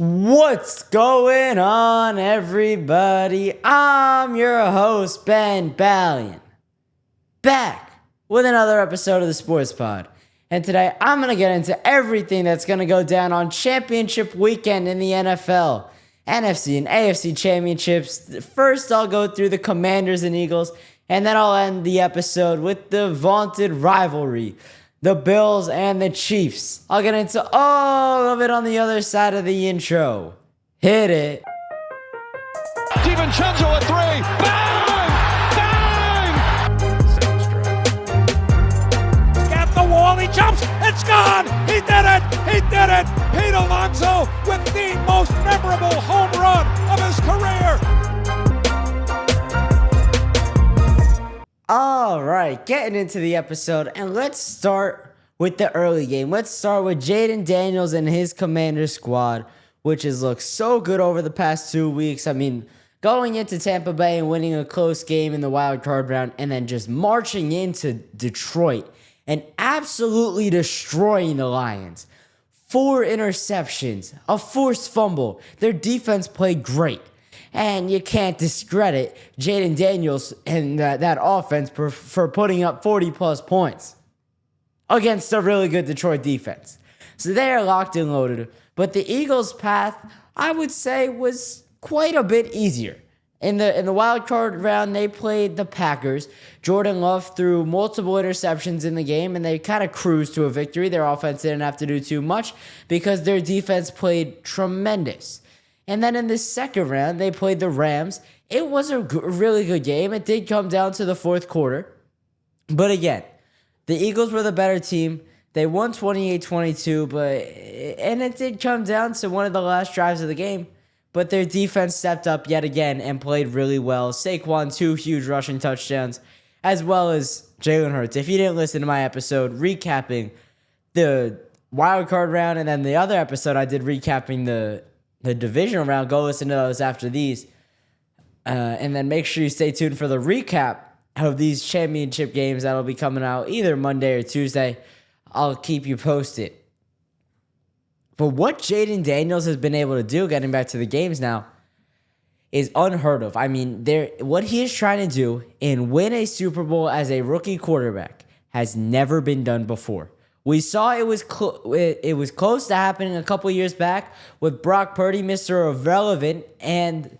What's going on, everybody? I'm your host, Ben Ballion, back with another episode of the Sports Pod. And today, I'm going to get into everything that's going to go down on championship weekend in the NFL. NFC and AFC championships. First, I'll go through the Commanders and Eagles, and then I'll end the episode with the vaunted rivalry, the Bills and the Chiefs. I'll get into all of it on the other side of the intro. Hit it. DiVincenzo at three. Bang! Bang! At the wall, he jumps. It's gone. He did it. He did it. Pete Alonso with the most memorable home run of his career. All right, getting into the episode, and let's start with the early game. Let's start with Jayden Daniels and his Commanders squad, which has looked so good over the past 2 weeks. I mean, going into Tampa Bay and winning a close game in the wild card round, and then just marching into Detroit and absolutely destroying the Lions. 4 interceptions, a forced fumble. Their defense played great. And you can't discredit Jayden Daniels and that offense for putting up 40-plus points against a really good Detroit defense. So they are locked and loaded. But the Eagles' path, I would say, was quite a bit easier. In the wild card round, they played the Packers. Jordan Love threw multiple interceptions in the game, and they kind of cruised to a victory. Their offense didn't have to do too much because their defense played tremendous. And then in the second round, they played the Rams. It was a really good game. It did come down to the fourth quarter. But again, the Eagles were the better team. They won 28-22, and it did come down to one of the last drives of the game. But their defense stepped up yet again and played really well. Saquon, 2 huge rushing touchdowns, as well as Jalen Hurts. If you didn't listen to my episode recapping the wild card round, and then the other episode I did recapping the divisional round, go listen to those after these. And then make sure you stay tuned for the recap of these championship games that'll be coming out either Monday or Tuesday. I'll keep you posted. But what Jayden Daniels has been able to do, getting back to the games now, is unheard of. I mean, what he is trying to do and win a Super Bowl as a rookie quarterback has never been done before. We saw it was close to happening a couple years back with Brock Purdy, Mr. Irrelevant, and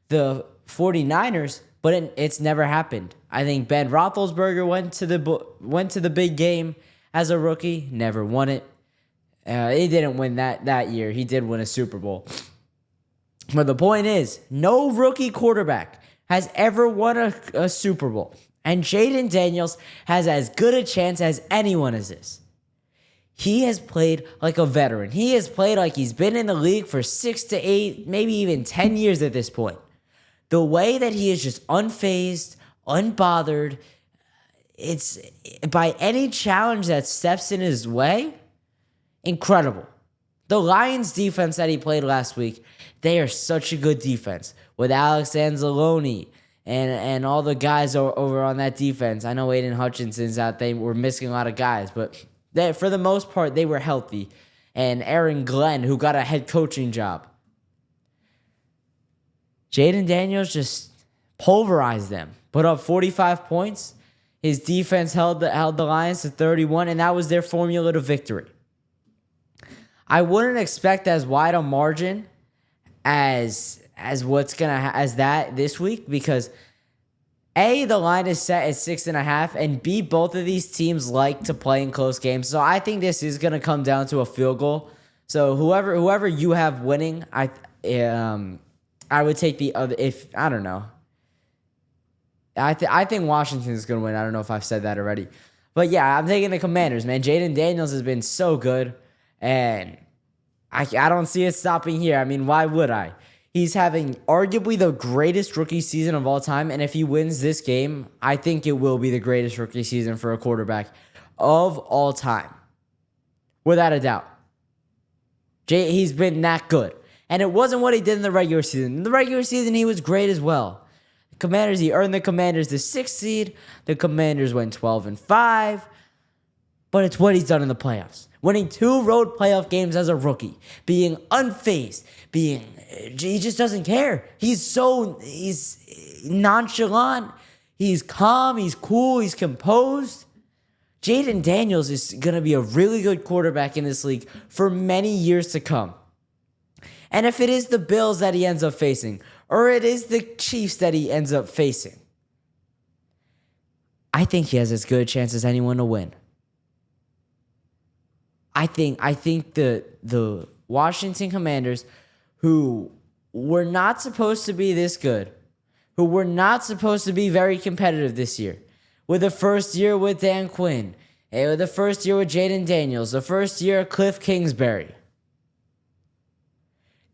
the 49ers, but it's never happened. I think Ben Roethlisberger went to the big game as a rookie, never won it. He didn't win that year. He did win a Super Bowl. But the point is, no rookie quarterback has ever won a Super Bowl. And Jayden Daniels has as good a chance as anyone as this. He has played like a veteran. He has played like he's been in the league for 6 to 8, maybe even 10 years at this point. The way that he is just unfazed, unbothered, it's by any challenge that steps in his way, incredible. The Lions defense that he played last week, they are such a good defense with Alex Anzalone and all the guys over on that defense. I know Aiden Hutchinson's out. They were missing a lot of guys, but for the most part, they were healthy. And Aaron Glenn, who got a head coaching job. Jayden Daniels just pulverized them. Put up 45 points. His defense held the Lions to 31, and that was their formula to victory. I wouldn't expect as wide a margin as that this week because A, the line is set at 6.5, and B, both of these teams like to play in close games. So I think this is going to come down to a field goal. So whoever you have winning, I would take the other. I don't know. I think Washington is going to win. I don't know if I've said that already, but yeah, I'm taking the Commanders. Man, Jayden Daniels has been so good, and I don't see it stopping here. I mean, why would I? He's having arguably the greatest rookie season of all time, and if he wins this game, I think it will be the greatest rookie season for a quarterback of all time. Without a doubt. He's been that good. And it wasn't what he did in the regular season. In the regular season, he was great as well. He earned the Commanders the 6th seed. The Commanders went 12-5. But it's what he's done in the playoffs. winning 2 road playoff games as a rookie, being unfazed, he just doesn't care. He's nonchalant, he's calm, he's cool, he's composed. Jayden Daniels is going to be a really good quarterback in this league for many years to come. And if it is the Bills that he ends up facing, or it is the Chiefs that he ends up facing, I think he has as good a chance as anyone to win. I think the Washington Commanders, who were not supposed to be this good, who were not supposed to be very competitive this year, with the first year with Dan Quinn, and with the first year with Jayden Daniels, the first year of Cliff Kingsbury,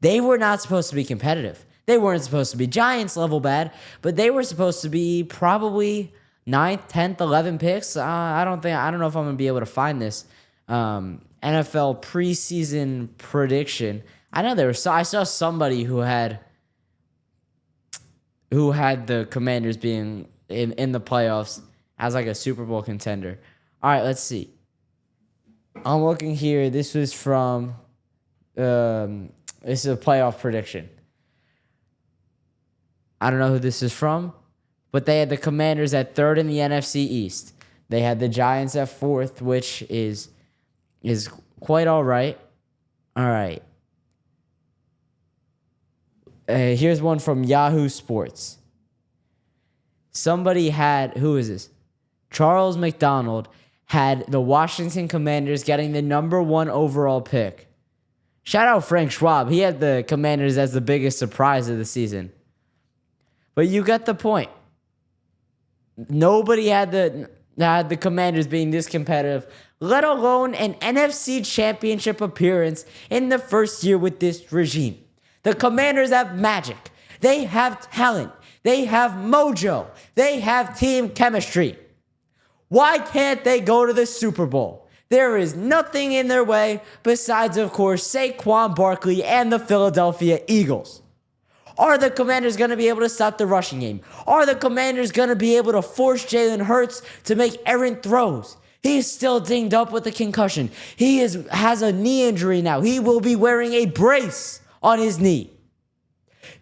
they were not supposed to be competitive. They weren't supposed to be Giants level bad, but they were supposed to be probably 9th, 10th, 11 picks. I don't know if I'm going to be able to find this NFL preseason prediction. I know I saw somebody who had the Commanders being in the playoffs as like a Super Bowl contender. All right, let's see. I'm looking here. This was from this is a playoff prediction. I don't know who this is from, but they had the Commanders at 3rd in the NFC East. They had the Giants at 4th, which is quite all right. All right. Here's one from Yahoo Sports. Somebody had, who is this? Charles McDonald had the Washington Commanders getting the number 1 overall pick. Shout out Frank Schwab. He had the Commanders as the biggest surprise of the season. But you get the point. Nobody had the Commanders being this competitive, let alone an NFC Championship appearance in the first year with this regime. The Commanders have magic. They have talent. They have mojo. They have team chemistry. Why can't they go to the Super Bowl? There is nothing in their way besides, of course, Saquon Barkley and the Philadelphia Eagles. Are the Commanders going to be able to stop the rushing game? Are the Commanders going to be able to force Jalen Hurts to make errant throws? He's still dinged up with a concussion. He has a knee injury now. He will be wearing a brace on his knee.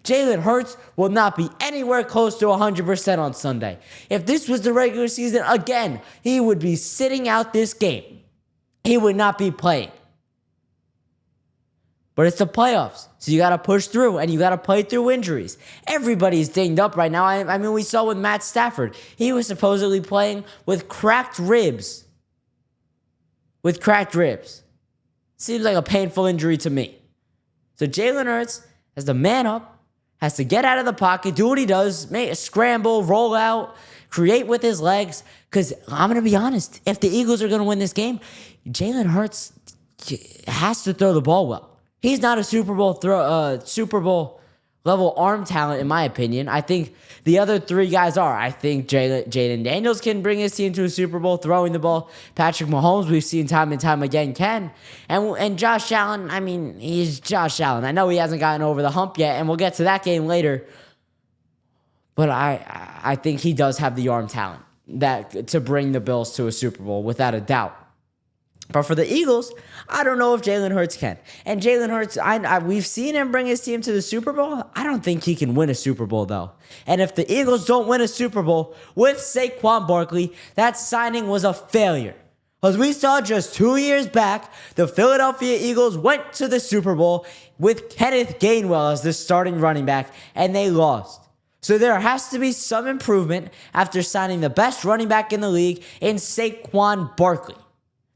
Jalen Hurts will not be anywhere close to 100% on Sunday. If this was the regular season, again, he would be sitting out this game. He would not be playing. But it's the playoffs, so you got to push through, and you got to play through injuries. Everybody's dinged up right now. I mean, we saw with Matt Stafford. He was supposedly playing with cracked ribs. Seems like a painful injury to me. So Jalen Hurts has to man up, has to get out of the pocket, do what he does, make a scramble, roll out, create with his legs. Because I'm going to be honest, if the Eagles are going to win this game, Jalen Hurts has to throw the ball well. He's not a Super Bowl level arm talent, in my opinion. I think the other 3 guys are. I think Jayden Daniels can bring his team to a Super Bowl throwing the ball. Patrick Mahomes, we've seen time and time again, can. And Josh Allen, I mean, he's Josh Allen. I know he hasn't gotten over the hump yet, and we'll get to that game later. But I think he does have the arm talent to bring the Bills to a Super Bowl, without a doubt. But for the Eagles, I don't know if Jalen Hurts can. And Jalen Hurts, we've seen him bring his team to the Super Bowl. I don't think he can win a Super Bowl, though. And if the Eagles don't win a Super Bowl with Saquon Barkley, that signing was a failure. Because we saw just 2 years back, the Philadelphia Eagles went to the Super Bowl with Kenneth Gainwell as the starting running back, and they lost. So there has to be some improvement after signing the best running back in the league in Saquon Barkley.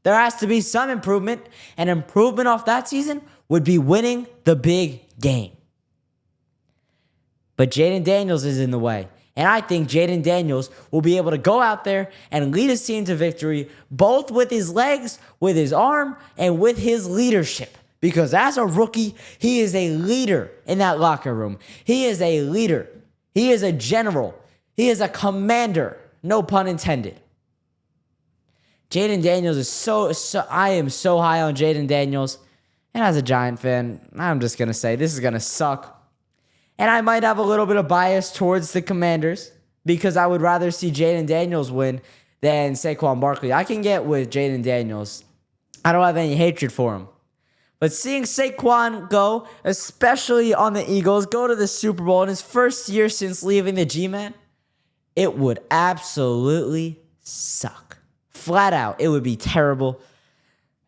There has to be some improvement, and improvement off that season would be winning the big game. But Jayden Daniels is in the way, and I think Jayden Daniels will be able to go out there and lead his team to victory, both with his legs, with his arm, and with his leadership. Because as a rookie, he is a leader in that locker room. He is a leader. He is a general. He is a commander. No pun intended. Jayden Daniels is I am so high on Jayden Daniels. And as a Giant fan, I'm just going to say this is going to suck. And I might have a little bit of bias towards the Commanders because I would rather see Jayden Daniels win than Saquon Barkley. I can get with Jayden Daniels. I don't have any hatred for him. But seeing Saquon go, especially on the Eagles, go to the Super Bowl in his first year since leaving the G-Man, it would absolutely suck. Flat out, it would be terrible.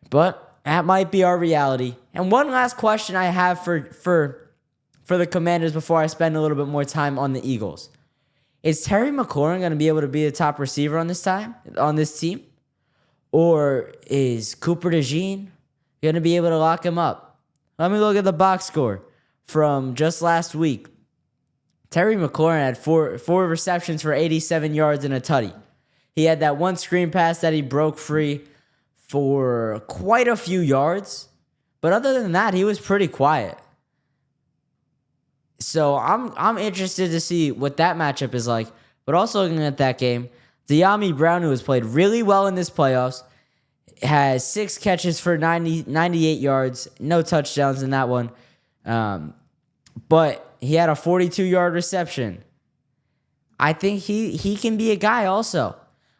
But that might be our reality. And one last question I have for the Commanders before I spend a little bit more time on the Eagles. Is Terry McLaurin going to be able to be the top receiver on this team? Or is Cooper DeJean going to be able to lock him up? Let me look at the box score from just last week. Terry McLaurin had four receptions for 87 yards and a tutty. He had that one screen pass that he broke free for quite a few yards. But other than that, he was pretty quiet. So I'm interested to see what that matchup is like. But also looking at that game, De'Ami Brown, who has played really well in this playoffs, has 6 catches for 98 yards, no touchdowns in that one. But he had a 42-yard reception. I think he can be a guy also.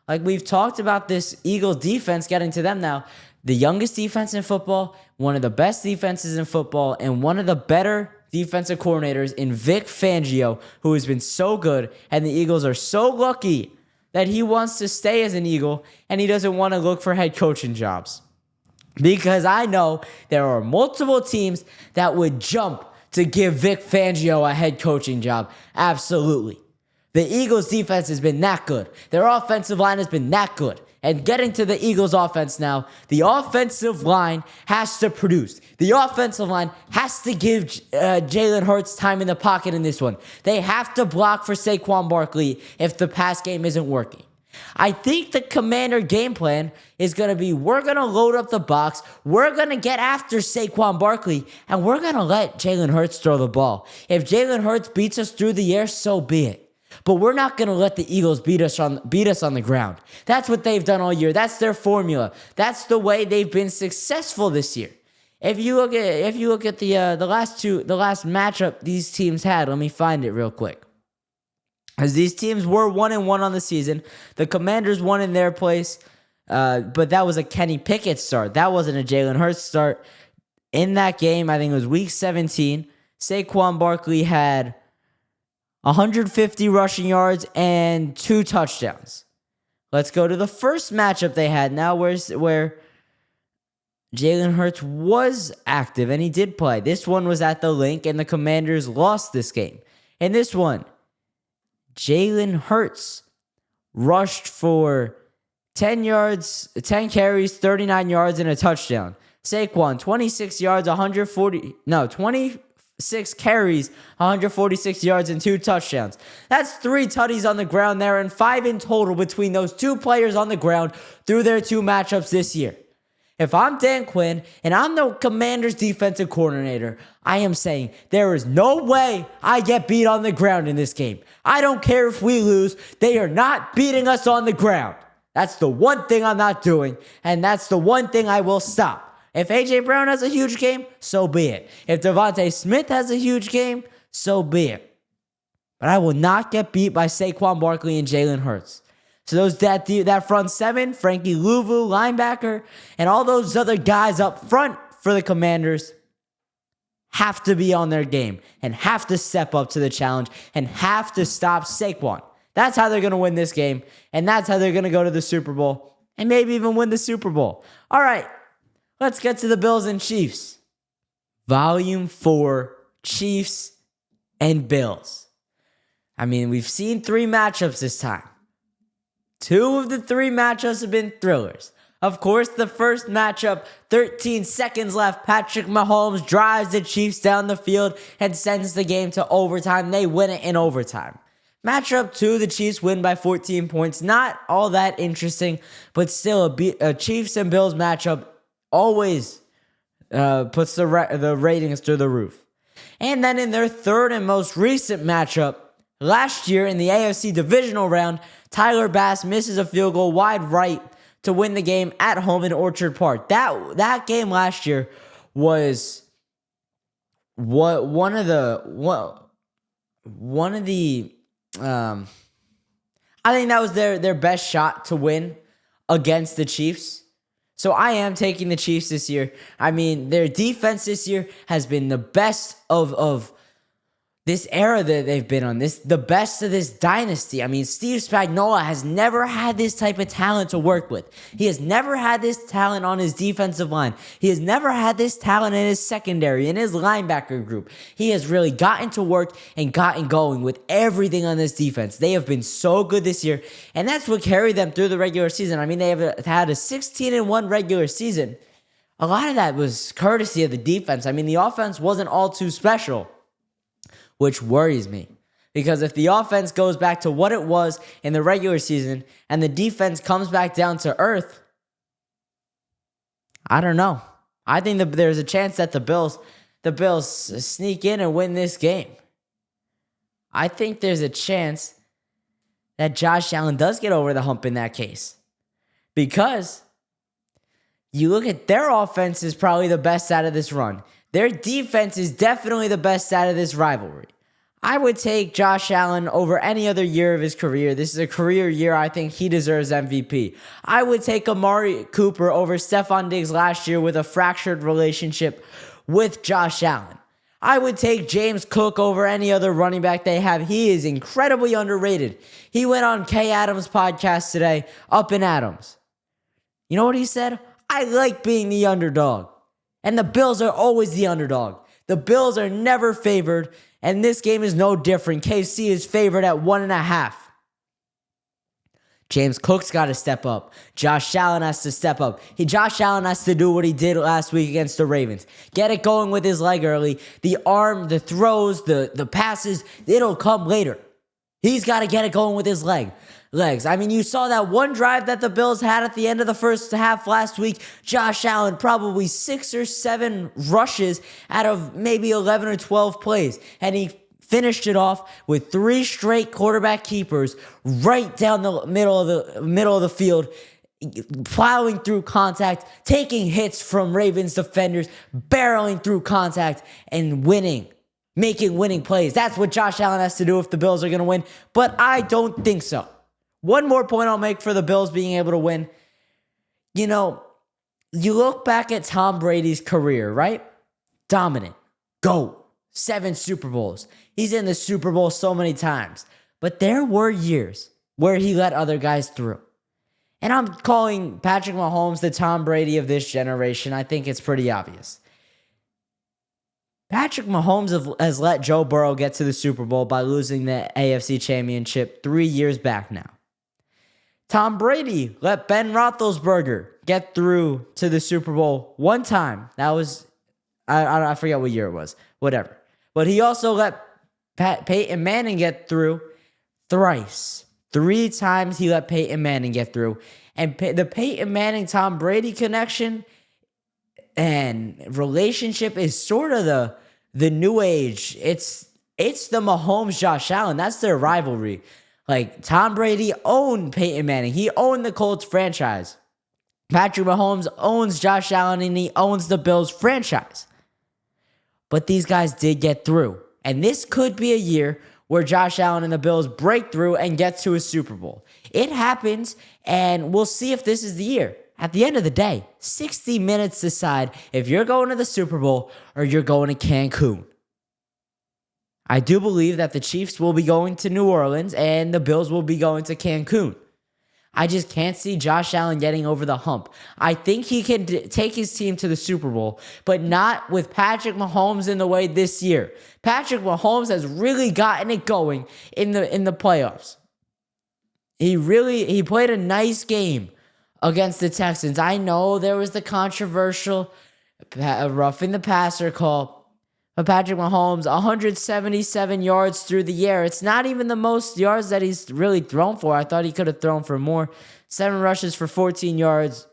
Like we've talked about this Eagles defense, getting to them now. The youngest defense in football, one of the best defenses in football, and one of the better defensive coordinators in Vic Fangio, who has been so good. And the Eagles are so lucky that he wants to stay as an Eagle and he doesn't want to look for head coaching jobs. Because I know there are multiple teams that would jump to give Vic Fangio a head coaching job. Absolutely. The Eagles' defense has been that good. Their offensive line has been that good. And getting to the Eagles' offense now, the offensive line has to produce. The offensive line has to give Jalen Hurts time in the pocket in this one. They have to block for Saquon Barkley if the pass game isn't working. I think the Commander game plan is going to be, we're going to load up the box, we're going to get after Saquon Barkley, and we're going to let Jalen Hurts throw the ball. If Jalen Hurts beats us through the air, so be it. But we're not going to let the Eagles beat us on the ground. That's what they've done all year. That's their formula. That's the way they've been successful this year. If you look at the last matchup these teams had, let me find it real quick. As these teams were 1-1 on the season, the Commanders won in their place, but that was a Kenny Pickett start. That wasn't a Jalen Hurts start. In that game, I think it was week 17, Saquon Barkley had 150 rushing yards and 2 touchdowns. Let's go to the first matchup they had now where Jalen Hurts was active and he did play. This one was at the Link and the Commanders lost this game. In this one, Jalen Hurts rushed for 10 carries, 39 yards, and a touchdown. Saquon, 26 carries, 146 yards, and 2 touchdowns. That's 3 tutties on the ground there and 5 in total between those 2 players on the ground through their 2 matchups this year. If I'm Dan Quinn and I'm the Commanders defensive coordinator, I am saying there is no way I get beat on the ground in this game. I don't care if we lose. They are not beating us on the ground. That's the one thing I'm not doing, and that's the one thing I will stop. If A.J. Brown has a huge game, so be it. If Devontae Smith has a huge game, so be it. But I will not get beat by Saquon Barkley and Jalen Hurts. So that front 7, Frankie Louvu, linebacker, and all those other guys up front for the Commanders have to be on their game and have to step up to the challenge and have to stop Saquon. That's how they're going to win this game, and that's how they're going to go to the Super Bowl and maybe even win the Super Bowl. All right, let's get to the Bills and Chiefs. Volume 4, Chiefs and Bills. I mean, we've seen 3 matchups this time. 2 of the 3 matchups have been thrillers. Of course, the first matchup, 13 seconds left. Patrick Mahomes drives the Chiefs down the field and sends the game to overtime. They win it in overtime. Matchup 2, the Chiefs win by 14 points. Not all that interesting, but still a Chiefs and Bills matchup always puts the ratings through the roof. And then in their third and most recent matchup, last year in the AFC divisional round, Tyler Bass misses a field goal wide right to win the game at home in Orchard Park. That game last year was one of the I think that was their best shot to win against the Chiefs. So I am taking the Chiefs this year. I mean, their defense this year has been the best of this era that they've been on, the best of this dynasty. I mean, Steve Spagnuolo has never had this type of talent to work with. He has never had this talent on his defensive line. He has never had this talent in his secondary, in his linebacker group. He has really gotten to work and gotten going with everything on this defense. They have been so good this year, and that's what carried them through the regular season. I mean, they have had a 16-1 regular season. A lot of that was courtesy of the defense. I mean, the offense wasn't all too special, which worries me. Because if the offense goes back to what it was in the regular season and the defense comes back down to earth, I don't know. I think that there's a chance that the Bills sneak in and win this game. I think there's a chance that Josh Allen does get over the hump in that case. Because you look at their offense is probably the best out of this run. Their defense is definitely the best out of this rivalry. I would take Josh Allen over any other year of his career. This is a career year. I think he deserves MVP. I would take Amari Cooper over Stephon Diggs last year with a fractured relationship with Josh Allen. I would take James Cook over any other running back they have. He is incredibly underrated. He went on Kay Adams' podcast today, Up and Adams. You know what he said? I like being the underdog. And the Bills are always the underdog. The Bills are never favored, and this game is no different. KC is favored at 1.5. James Cook's got to step up. Josh Allen has to step up. Josh Allen has to do what he did last week against the Ravens. Get it going with his leg early. The arm, the throws, the passes, it'll come later. He's got to get it going with his legs. I mean, you saw that one drive that the Bills had at the end of the first half last week. Josh Allen, probably 6 or 7 rushes out of maybe 11 or 12 plays. And he finished it off with 3 straight quarterback keepers right down the middle of the field, plowing through contact, taking hits from Ravens defenders, barreling through contact, and winning. Making winning plays. That's what Josh Allen has to do if the Bills are going to win. But I don't think so. One more point I'll make for the Bills being able to win. You know, you look back at Tom Brady's career, right? Dominant. GOAT. 7 Super Bowls. He's in the Super Bowl so many times. But there were years where he let other guys through. And I'm calling Patrick Mahomes the Tom Brady of this generation. I think it's pretty obvious. Patrick Mahomes has let Joe Burrow get to the Super Bowl by losing the AFC Championship 3 years back now. Tom Brady let Ben Roethlisberger get through to the Super Bowl one time. That was, I forget what year it was. Whatever. But he also let Peyton Manning get through thrice. 3 times he let Peyton Manning get through. And the Peyton Manning-Tom Brady connection and relationship is sort of the new age. It's the Mahomes-Josh Allen. That's their rivalry. Like, Tom Brady owned Peyton Manning. He owned the Colts franchise. Patrick Mahomes owns Josh Allen, and he owns the Bills franchise. But these guys did get through. And this could be a year where Josh Allen and the Bills break through and get to a Super Bowl. It happens, and we'll see if this is the year. At the end of the day, 60 minutes decide if you're going to the Super Bowl or you're going to Cancun. I do believe that the Chiefs will be going to New Orleans and the Bills will be going to Cancun. I just can't see Josh Allen getting over the hump. I think he can take his team to the Super Bowl, but not with Patrick Mahomes in the way this year. Patrick Mahomes has really gotten it going in the playoffs. He played a nice game against the Texans. I know there was the controversial roughing the passer call. But Patrick Mahomes, 177 yards through the air. It's not even the most yards that he's really thrown for. I thought he could have thrown for more. 7 rushes for 14 yards.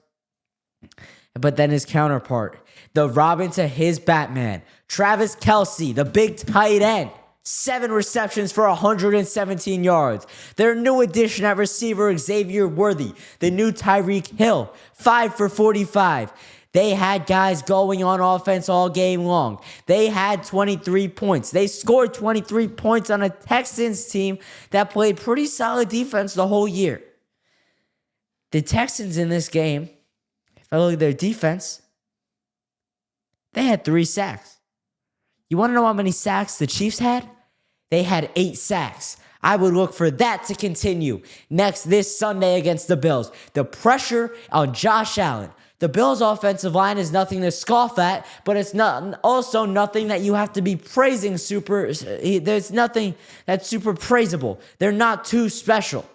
But then his counterpart, the Robin to his Batman, Travis Kelce, the big tight end. 7 receptions for 117 yards. Their new addition at receiver, Xavier Worthy. The new Tyreek Hill, 5 for 45. They had guys going on offense all game long. They had 23 points. They scored 23 points on a Texans team that played pretty solid defense the whole year. The Texans in this game, if I look at their defense, they had 3 sacks. You want to know how many sacks the Chiefs had? They had 8 sacks. I would look for that to continue this Sunday against the Bills. The pressure on Josh Allen. The Bills' offensive line is nothing to scoff at, but it's also nothing that you have to be praising super. There's nothing that's super praisable. They're not too special.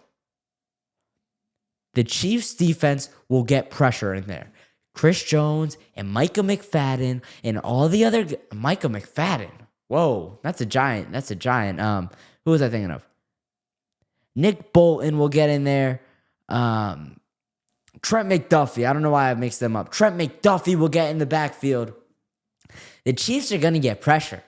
The Chiefs' defense will get pressure in there. Chris Jones and Micah McFadden and all the other... Micah McFadden. Whoa, that's a giant. Who was I thinking of? Nick Bolton will get in there. Trent McDuffie. I don't know why I mixed them up. Trent McDuffie will get in the backfield. The Chiefs are going to get pressure.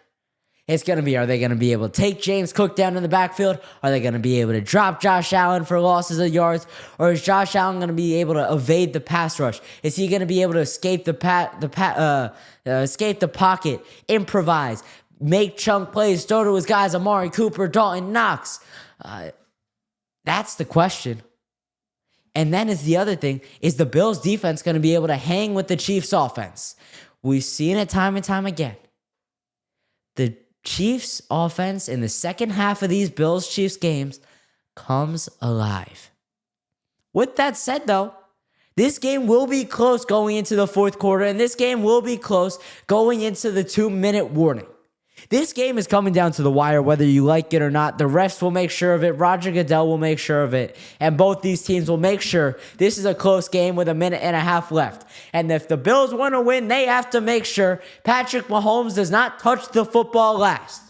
It's going to be, are they going to be able to take James Cook down in the backfield? Are they going to be able to drop Josh Allen for losses of yards? Or is Josh Allen going to be able to evade the pass rush? Is he going to be able to escape the pocket, improvise, make chunk plays, throw to his guys, Amari Cooper, Dalton Knox? That's the question. And then is the other thing, is the Bills defense going to be able to hang with the Chiefs offense? We've seen it time and time again. The Chiefs offense in the second half of these Bills-Chiefs games comes alive. With that said, though, this game will be close going into the fourth quarter, and this game will be close going into the 2-minute warning. This game is coming down to the wire, whether you like it or not. The refs will make sure of it. Roger Goodell will make sure of it. And both these teams will make sure this is a close game with 1.5 minutes left. And if the Bills want to win, they have to make sure Patrick Mahomes does not touch the football last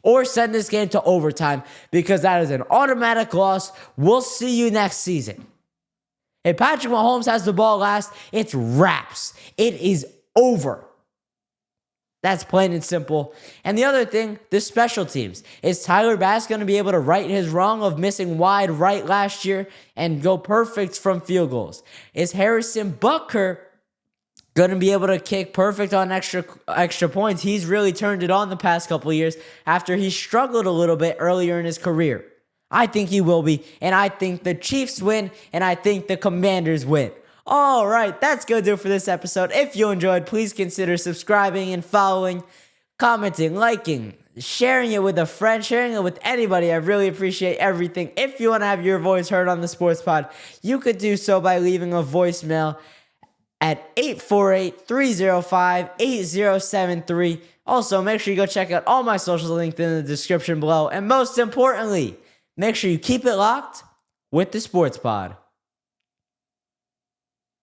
or send this game to overtime, because that is an automatic loss. We'll see you next season. If Patrick Mahomes has the ball last, it's wraps. It is over. That's plain and simple. And the other thing, the special teams. Is Tyler Bass going to be able to right his wrong of missing wide right last year and go perfect from field goals? Is Harrison Butker going to be able to kick perfect on extra points? He's really turned it on the past couple of years after he struggled a little bit earlier in his career. I think he will be, and I think the Chiefs win, and I think the Commanders win. All right, that's going to do it for this episode. If you enjoyed, please consider subscribing and following, commenting, liking, sharing it with a friend, sharing it with anybody. I really appreciate everything. If you want to have your voice heard on the Sports Pod, you could do so by leaving a voicemail at 848-305-8073. Also, make sure you go check out all my socials linked in the description below. And most importantly, make sure you keep it locked with the Sports Pod.